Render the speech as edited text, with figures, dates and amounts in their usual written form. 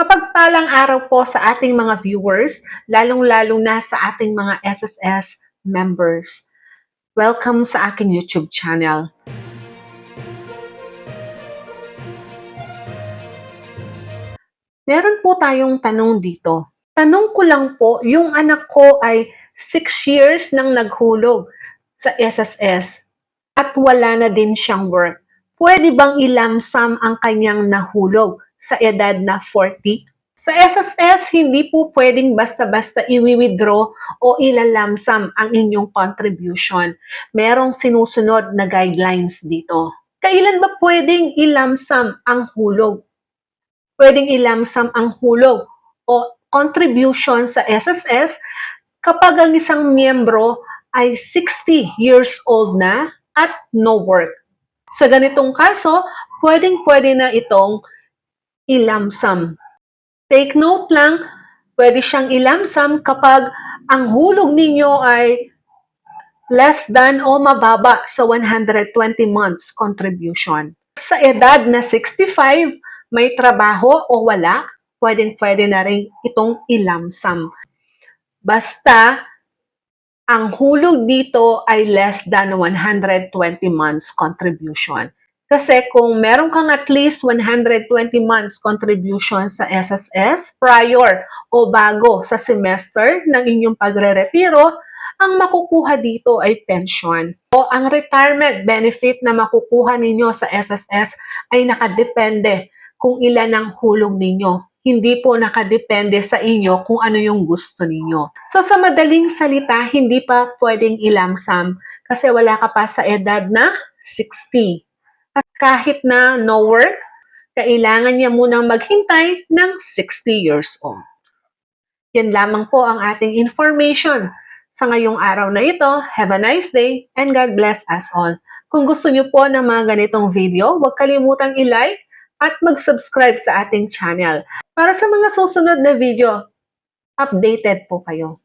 Mapagpalang araw po sa ating mga viewers, lalong-lalo na sa ating mga SSS members. Welcome sa aking YouTube channel. Meron po tayong tanong dito. Tanong ko lang po, yung anak ko ay 6 years nang naghulog sa SSS at wala na din siyang work. Pwede bang ilamsam ang kanyang nahulog sa edad na 40? Sa SSS, hindi po pwedeng basta-basta i-withdraw o ilalamsam ang inyong contribution. Merong sinusunod na guidelines dito. Kailan ba pwedeng ilamsam ang hulog? Pwedeng ilamsam ang hulog o contribution sa SSS kapag ang isang miyembro ay 60 years old na at no work. Sa ganitong kaso, pwedeng-pwede na itong ilamsam. Take note lang, pwede siyang ilamsam kapag ang hulog ninyo ay less than o mababa sa 120 months contribution. Sa edad na 65, may trabaho o wala, pwedeng-pwede na rin itong ilamsam. Basta, ang hulog dito ay less than 120 months contribution. Kasi kung meron kang at least 120 months contribution sa SSS prior o bago sa semester ng inyong pagre-retiro, ang makukuha dito ay pension. O ang retirement benefit na makukuha ninyo sa SSS ay nakadepende kung ilan ang hulog ninyo. Hindi po nakadepende sa inyo kung ano yung gusto ninyo. So sa madaling salita, hindi pa pwedeng ilamsam kasi wala ka pa sa edad na 60. At kahit na no work, kailangan niya munang maghintay ng 60 years old. Yan lamang po ang ating information sa ngayong araw na ito. Have a nice day and God bless us all. Kung gusto niyo po ng mga ganitong video, huwag kalimutang i-like at mag-subscribe sa ating channel. Para sa mga susunod na video, updated po kayo.